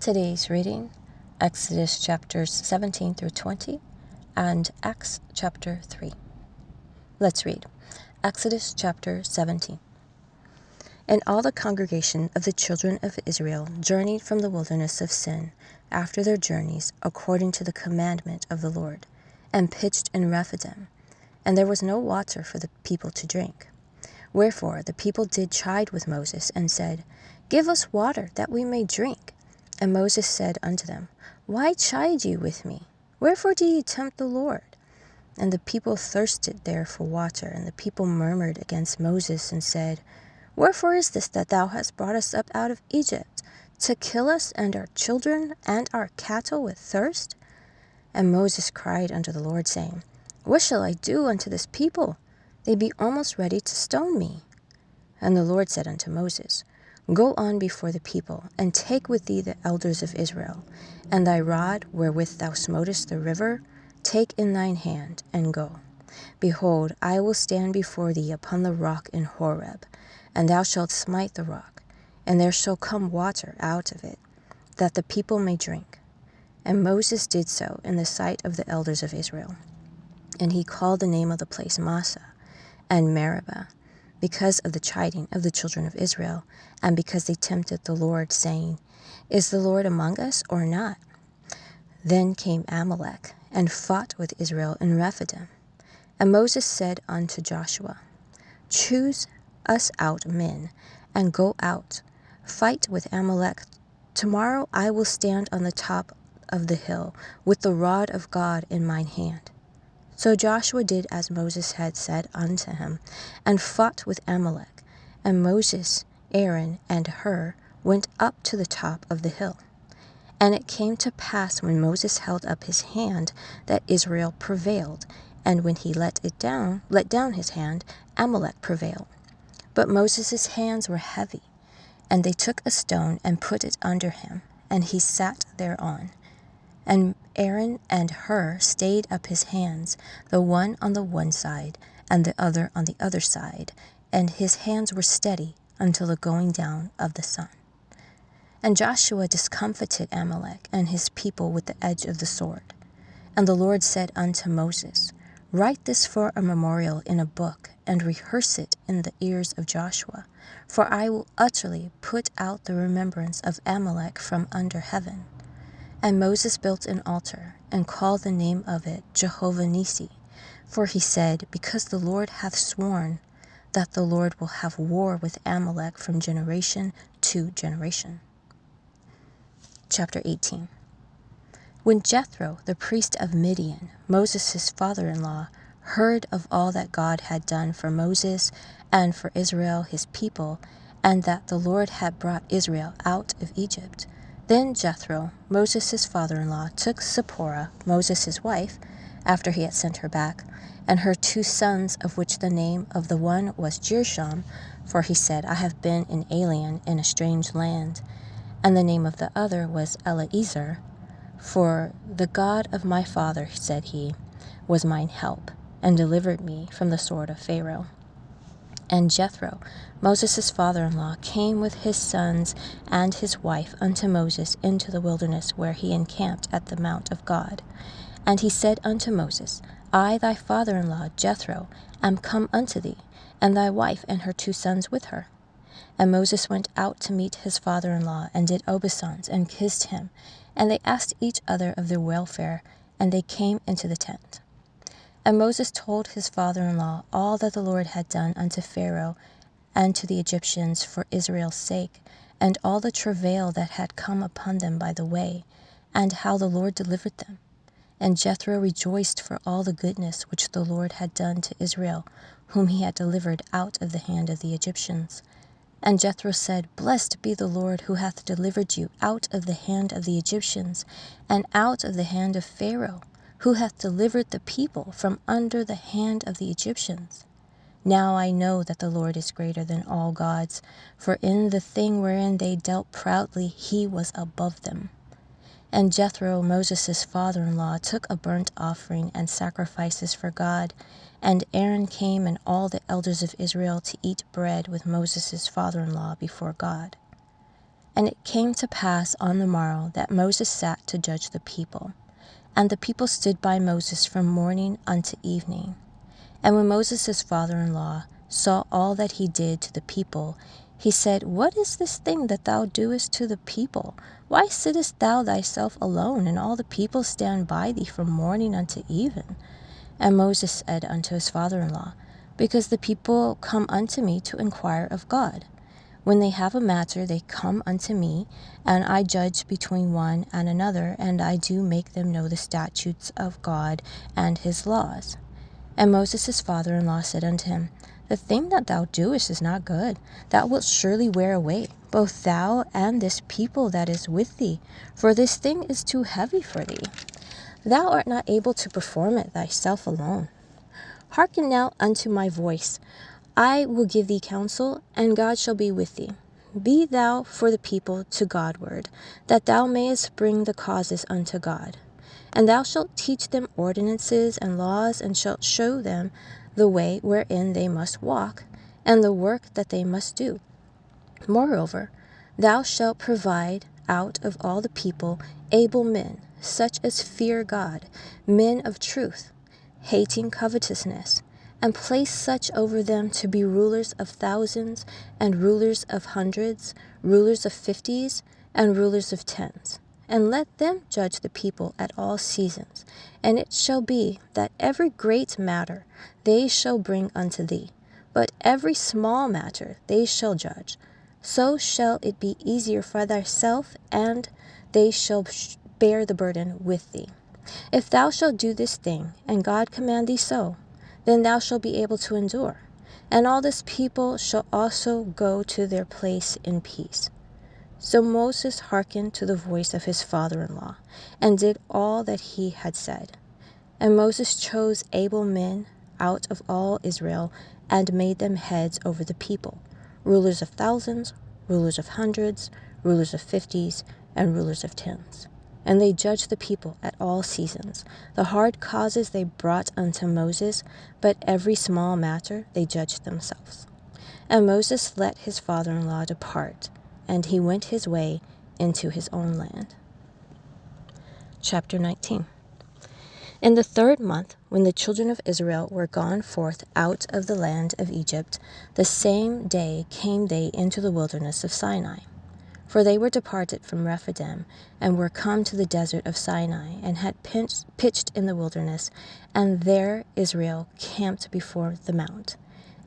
Today's reading, Exodus chapters 17 through 20 and Acts chapter 3. Let's read. Exodus chapter 17. And all the congregation of the children of Israel journeyed from the wilderness of Sin after their journeys according to the commandment of the Lord, and pitched in Rephidim. And there was no water for the people to drink. Wherefore the people did chide with Moses, and said, Give us water, that we may drink. And Moses said unto them, Why chide ye with me? Wherefore do ye tempt the Lord? And the people thirsted there for water, and the people murmured against Moses, and said, Wherefore is this that thou hast brought us up out of Egypt, to kill us and our children and our cattle with thirst? And Moses cried unto the Lord, saying, What shall I do unto this people? They be almost ready to stone me. And the Lord said unto Moses, Go on before the people, and take with thee the elders of Israel, and thy rod wherewith thou smotest the river, take in thine hand, and go. Behold, I will stand before thee upon the rock in Horeb, and thou shalt smite the rock, and there shall come water out of it, that the people may drink. And Moses did so in the sight of the elders of Israel. And he called the name of the place Massah and Meribah, because of the chiding of the children of Israel, and because they tempted the Lord, saying, Is the Lord among us or not? Then came Amalek, and fought with Israel in Rephidim. And Moses said unto Joshua, Choose us out men, and go out, fight with Amalek. Tomorrow I will stand on the top of the hill, with the rod of God in mine hand. So Joshua did as Moses had said unto him, and fought with Amalek. And Moses, Aaron, and Hur went up to the top of the hill. And it came to pass, when Moses held up his hand, that Israel prevailed, and when he let down his hand, Amalek prevailed. But Moses' hands were heavy, and they took a stone and put it under him, and he sat thereon. And Aaron and Hur stayed up his hands, the one on the one side, and the other on the other side, and his hands were steady until the going down of the sun. And Joshua discomfited Amalek and his people with the edge of the sword. And the Lord said unto Moses, Write this for a memorial in a book, and rehearse it in the ears of Joshua, for I will utterly put out the remembrance of Amalek from under heaven. And Moses built an altar, and called the name of it Jehovah Nissi, for he said, Because the Lord hath sworn that the Lord will have war with Amalek from generation to generation. Chapter 18. When Jethro, the priest of Midian, Moses' father-in-law, heard of all that God had done for Moses and for Israel his people, and that the Lord had brought Israel out of Egypt, then Jethro, Moses' father-in-law, took Zipporah, Moses' wife, after he had sent her back, and her 2 sons, of which the name of the one was Gershom, for he said, I have been an alien in a strange land, and the name of the other was Eleazar, for the God of my father, said he, was mine help, and delivered me from the sword of Pharaoh. And Jethro, Moses' father-in-law, came with his sons and his wife unto Moses into the wilderness, where he encamped at the mount of God. And he said unto Moses, I, thy father-in-law, Jethro, am come unto thee, and thy wife and her 2 sons with her. And Moses went out to meet his father-in-law, and did obeisance, and kissed him. And they asked each other of their welfare, and they came into the tent. And Moses told his father-in-law all that the Lord had done unto Pharaoh and to the Egyptians for Israel's sake, and all the travail that had come upon them by the way, and how the Lord delivered them. And Jethro rejoiced for all the goodness which the Lord had done to Israel, whom he had delivered out of the hand of the Egyptians. And Jethro said, Blessed be the Lord, who hath delivered you out of the hand of the Egyptians, and out of the hand of Pharaoh, who hath delivered the people from under the hand of the Egyptians. Now I know that the Lord is greater than all gods, for in the thing wherein they dealt proudly he was above them. And Jethro, Moses' father-in-law, took a burnt offering and sacrifices for God, and Aaron came and all the elders of Israel to eat bread with Moses' father-in-law before God. And it came to pass on the morrow that Moses sat to judge the people. And the people stood by Moses from morning unto evening. And when Moses his father-in-law saw all that he did to the people, he said, What is this thing that thou doest to the people? Why sittest thou thyself alone, and all the people stand by thee from morning unto even? And Moses said unto his father-in-law, Because the people come unto me to inquire of God. When they have a matter, they come unto me, and I judge between one and another, and I do make them know the statutes of God and his laws. And Moses his father-in-law said unto him, The thing that thou doest is not good. Thou wilt surely wear away, both thou and this people that is with thee, for this thing is too heavy for thee. Thou art not able to perform it thyself alone. Hearken now unto my voice. I will give thee counsel, and God shall be with thee. Be thou for the people to Godward, that thou mayest bring the causes unto God. And thou shalt teach them ordinances and laws, and shalt show them the way wherein they must walk, and the work that they must do. Moreover, thou shalt provide out of all the people able men, such as fear God, men of truth, hating covetousness, and place such over them to be rulers of thousands, and rulers of hundreds, rulers of fifties, and rulers of tens. And let them judge the people at all seasons. And it shall be that every great matter they shall bring unto thee, but every small matter they shall judge. So shall it be easier for thyself, and they shall bear the burden with thee. If thou shalt do this thing, and God command thee so, then thou shalt be able to endure. And all this people shall also go to their place in peace. So Moses hearkened to the voice of his father-in-law, and did all that he had said. And Moses chose able men out of all Israel, and made them heads over the people, rulers of thousands, rulers of hundreds, rulers of fifties, and rulers of tens. And they judged the people at all seasons. The hard causes they brought unto Moses, but every small matter they judged themselves. And Moses let his father-in-law depart, and he went his way into his own land. Chapter 19. In the 3rd month, when the children of Israel were gone forth out of the land of Egypt, the same day came they into the wilderness of Sinai. For they were departed from Rephidim, and were come to the desert of Sinai, and had pitched in the wilderness, and there Israel camped before the mount.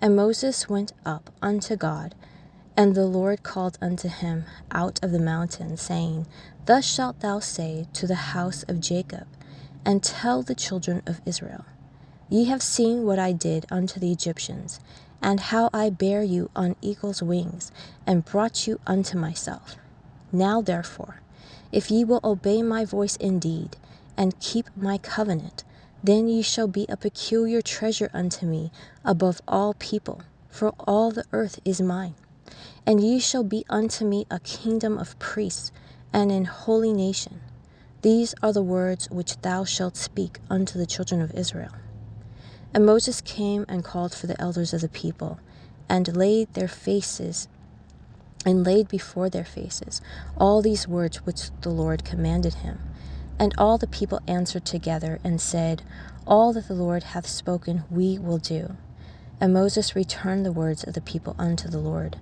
And Moses went up unto God, and the Lord called unto him out of the mountain, saying, Thus shalt thou say to the house of Jacob, and tell the children of Israel, Ye have seen what I did unto the Egyptians, and how I bare you on eagle's wings, and brought you unto myself. Now therefore, if ye will obey my voice indeed, and keep my covenant, then ye shall be a peculiar treasure unto me above all people, for all the earth is mine. And ye shall be unto me a kingdom of priests, and an holy nation. These are the words which thou shalt speak unto the children of Israel. And Moses came and called for the elders of the people, and laid before their faces all these words which the Lord commanded him. And all the people answered together, and said, All that the Lord hath spoken we will do. And Moses returned the words of the people unto the Lord.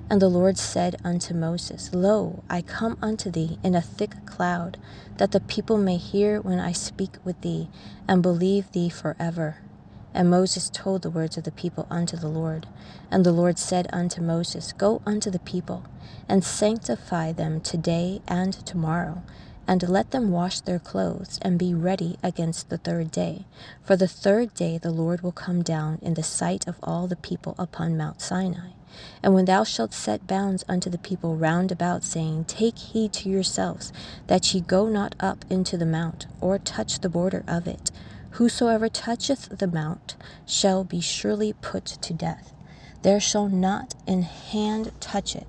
And the Lord said unto Moses, Lo, I come unto thee in a thick cloud, that the people may hear when I speak with thee, and believe thee forever. And Moses told the words of the people unto the Lord. And the Lord said unto Moses, Go unto the people, and sanctify them today and tomorrow, and let them wash their clothes, and be ready against the 3rd day. For the 3rd day the Lord will come down in the sight of all the people upon Mount Sinai. And when thou shalt set bounds unto the people round about, saying, Take heed to yourselves, that ye go not up into the mount, or touch the border of it. Whosoever toucheth the mount shall be surely put to death. There shall not an hand touch it,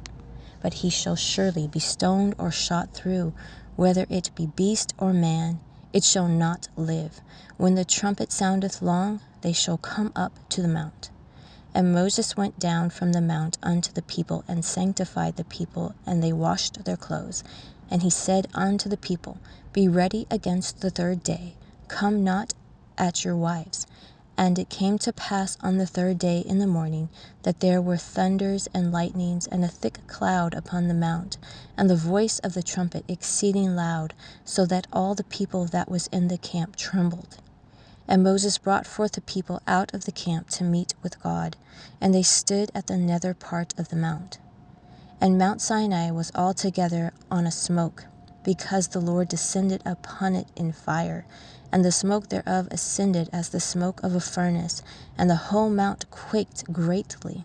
but he shall surely be stoned or shot through, whether it be beast or man, it shall not live. When the trumpet soundeth long, they shall come up to the mount. And Moses went down from the mount unto the people, and sanctified the people, and they washed their clothes. And he said unto the people, Be ready against the third day, come not at your wives. And it came to pass on the third day in the morning, that there were thunders and lightnings, and a thick cloud upon the mount, and the voice of the trumpet exceeding loud, so that all the people that was in the camp trembled. And Moses brought forth the people out of the camp to meet with God, and they stood at the nether part of the mount. And Mount Sinai was altogether on a smoke, because the Lord descended upon it in fire, and the smoke thereof ascended as the smoke of a furnace, and the whole mount quaked greatly.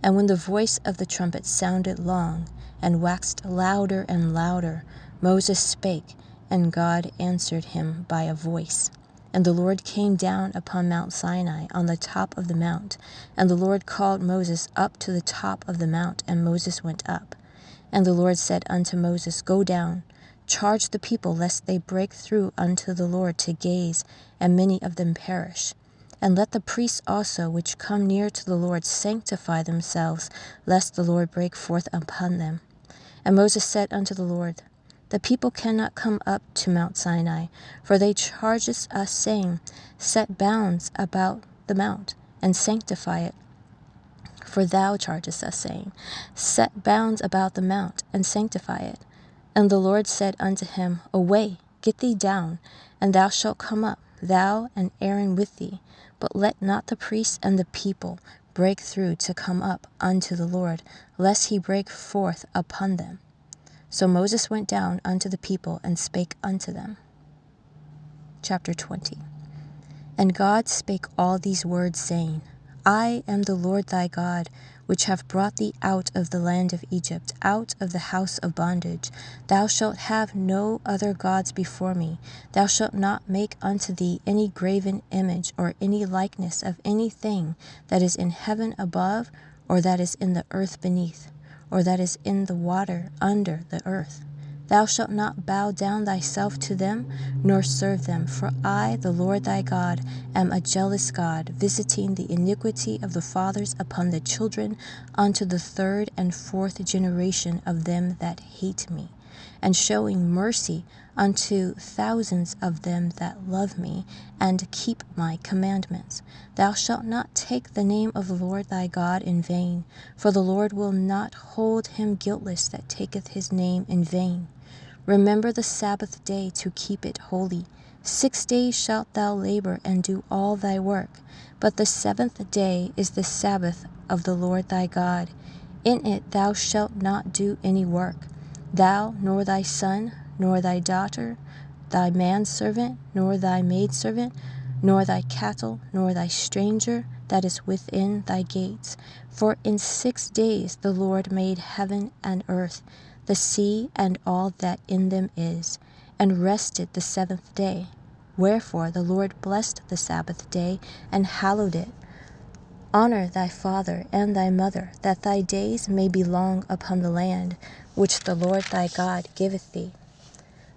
And when the voice of the trumpet sounded long, and waxed louder and louder, Moses spake, and God answered him by a voice. And the Lord came down upon Mount Sinai on the top of the mount, and the Lord called Moses up to the top of the mount, and Moses went up. And the Lord said unto Moses, Go down, charge the people, lest they break through unto the Lord to gaze, and many of them perish. And let the priests also which come near to the Lord sanctify themselves, lest the Lord break forth upon them. And Moses said unto the Lord, The people cannot come up to Mount Sinai, for they charge us, saying, Set bounds about the mount, and sanctify it. For thou chargest us, saying, Set bounds about the mount, and sanctify it. And the Lord said unto him, Away, get thee down, and thou shalt come up, thou and Aaron with thee. But let not the priests and the people break through to come up unto the Lord, lest he break forth upon them. So Moses went down unto the people, and spake unto them. Chapter 20. And God spake all these words, saying, I am the Lord thy God, which have brought thee out of the land of Egypt, out of the house of bondage. Thou shalt have no other gods before me. Thou shalt not make unto thee any graven image, or any likeness of anything that is in heaven above, or that is in the earth beneath, or that is in the water under the earth. Thou shalt not bow down thyself to them, nor serve them. For I, the Lord thy God, am a jealous God, visiting the iniquity of the fathers upon the children, unto the third and fourth generation of them that hate me, and showing mercy unto thousands of them that love me, and keep my commandments. Thou shalt not take the name of the Lord thy God in vain, for the Lord will not hold him guiltless that taketh his name in vain. Remember the Sabbath day to keep it holy. 6 days shalt thou labor and do all thy work, but the seventh day is the Sabbath of the Lord thy God. In it thou shalt not do any work, thou, nor thy son, nor thy daughter, thy manservant, nor thy maidservant, nor thy cattle, nor thy stranger that is within thy gates. For in 6 days the Lord made heaven and earth, the sea and all that in them is, and rested the seventh day. Wherefore the Lord blessed the Sabbath day, and hallowed it. Honor thy father and thy mother, that thy days may be long upon the land, which the Lord thy God giveth thee.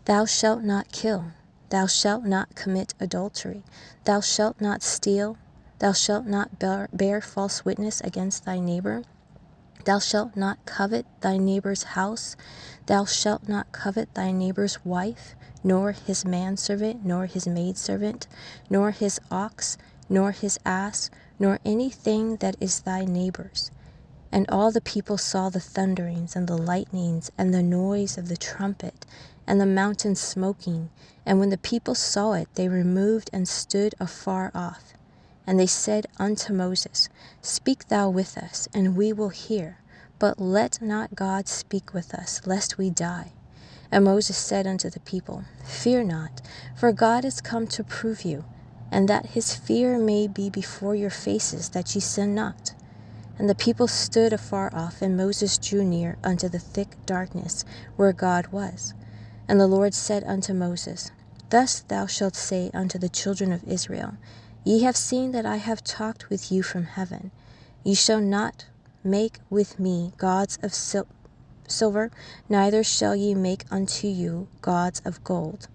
Thou shalt not kill. Thou shalt not commit adultery. Thou shalt not steal. Thou shalt not bear false witness against thy neighbor. Thou shalt not covet thy neighbor's house. Thou shalt not covet thy neighbor's wife, nor his manservant, nor his maidservant, nor his ox, nor his ass, nor anything that is thy neighbor's. And all the people saw the thunderings, and the lightnings, and the noise of the trumpet, and the mountain smoking. And when the people saw it, they removed and stood afar off. And they said unto Moses, Speak thou with us, and we will hear. But let not God speak with us, lest we die. And Moses said unto the people, Fear not, for God is come to prove you, and that his fear may be before your faces, that ye sin not. And the people stood afar off, and Moses drew near unto the thick darkness where God was. And the Lord said unto Moses, Thus thou shalt say unto the children of Israel, Ye have seen that I have talked with you from heaven. Ye shall not make with me gods of silver, neither shall ye make unto you gods of gold.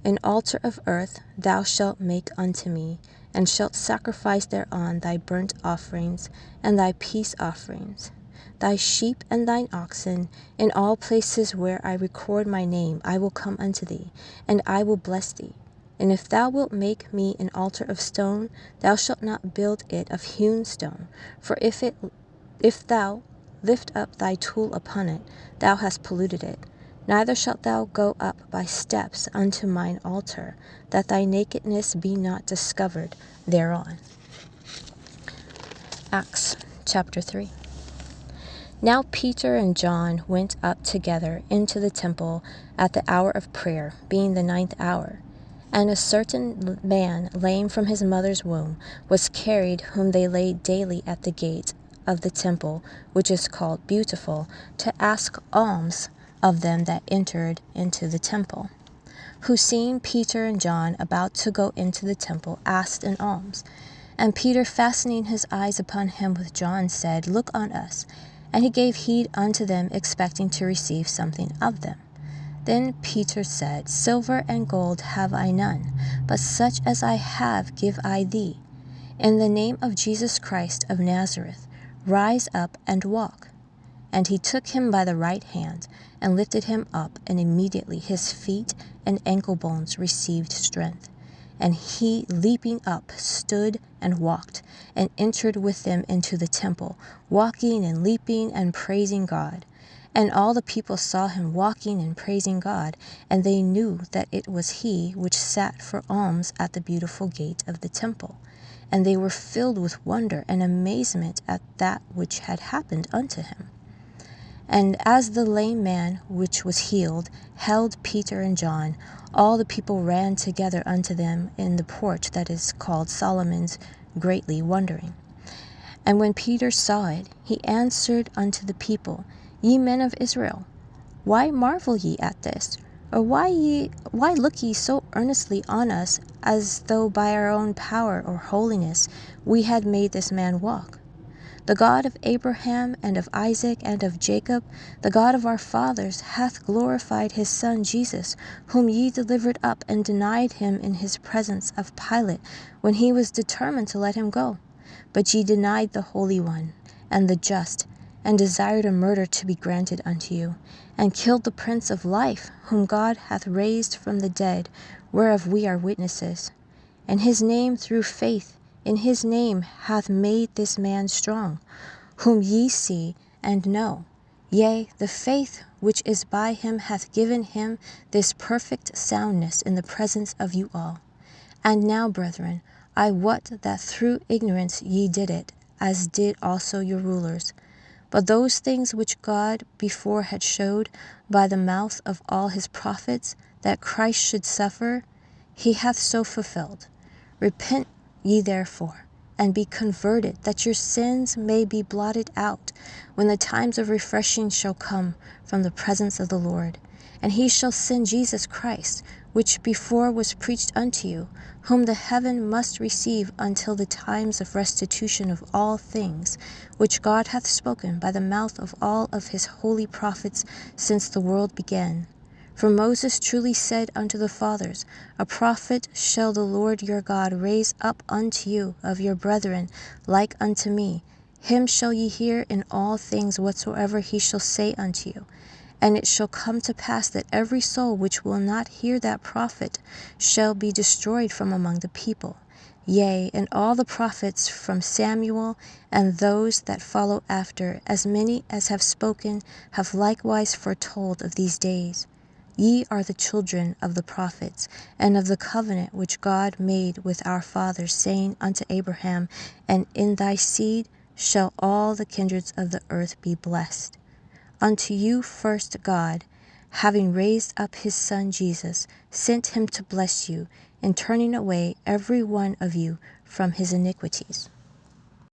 An altar of earth thou shalt make unto me, and shalt sacrifice thereon thy burnt offerings and thy peace offerings, thy sheep and thine oxen. In all places where I record my name I will come unto thee, and I will bless thee. And if thou wilt make me an altar of stone, thou shalt not build it of hewn stone. For if thou lift up thy tool upon it, thou hast polluted it. Neither shalt thou go up by steps unto mine altar, that thy nakedness be not discovered thereon. Acts chapter 3. Now Peter and John went up together into the temple at the hour of prayer, being the 9th hour. And a certain man, lame from his mother's womb, was carried, whom they laid daily at the gate of the temple, which is called Beautiful, to ask alms of them that entered into the temple, who, seeing Peter and John about to go into the temple, asked an alms. And Peter, fastening his eyes upon him with John, said, Look on us. And he gave heed unto them, expecting to receive something of them. Then Peter said, Silver and gold have I none, but such as I have give I thee. In the name of Jesus Christ of Nazareth, rise up and walk. And he took him by the right hand, and lifted him up, and immediately his feet and ankle bones received strength. And he, leaping up, stood and walked, and entered with them into the temple, walking and leaping and praising God. And all the people saw him walking and praising God, and they knew that it was he which sat for alms at the beautiful gate of the temple. And they were filled with wonder and amazement at that which had happened unto him. And as the lame man which was healed held Peter and John, all the people ran together unto them in the porch that is called Solomon's, greatly wondering. And when Peter saw it, he answered unto the people, Ye men of Israel, why marvel ye at this? Or why look ye so earnestly on us, as though by our own power or holiness we had made this man walk? The God of Abraham and of Isaac and of Jacob, the God of our fathers, hath glorified his Son Jesus, whom ye delivered up and denied him in his presence of Pilate, when he was determined to let him go. But ye denied the Holy One, and the just, and desired a murder to be granted unto you, and killed the Prince of Life, whom God hath raised from the dead, whereof we are witnesses. And his name, through faith in his name, hath made this man strong, whom ye see and know. Yea, the faith which is by him hath given him this perfect soundness in the presence of you all. And now, brethren, I wot that through ignorance ye did it, as did also your rulers. But those things which God before had showed by the mouth of all his prophets, that Christ should suffer, he hath so fulfilled. Repent ye therefore, and be converted, that your sins may be blotted out, when the times of refreshing shall come from the presence of the Lord. And he shall send Jesus Christ, which before was preached unto you, whom the heaven must receive until the times of restitution of all things, which God hath spoken by the mouth of all of his holy prophets since the world began. For Moses truly said unto the fathers, A prophet shall the Lord your God raise up unto you of your brethren like unto me. Him shall ye hear in all things whatsoever he shall say unto you. And it shall come to pass that every soul which will not hear that prophet shall be destroyed from among the people. Yea, and all the prophets from Samuel and those that follow after, as many as have spoken, have likewise foretold of these days. Ye are the children of the prophets, and of the covenant which God made with our fathers, saying unto Abraham, And in thy seed shall all the kindreds of the earth be blessed. Unto you first God, having raised up his Son Jesus, sent him to bless you, in turning away every one of you from his iniquities.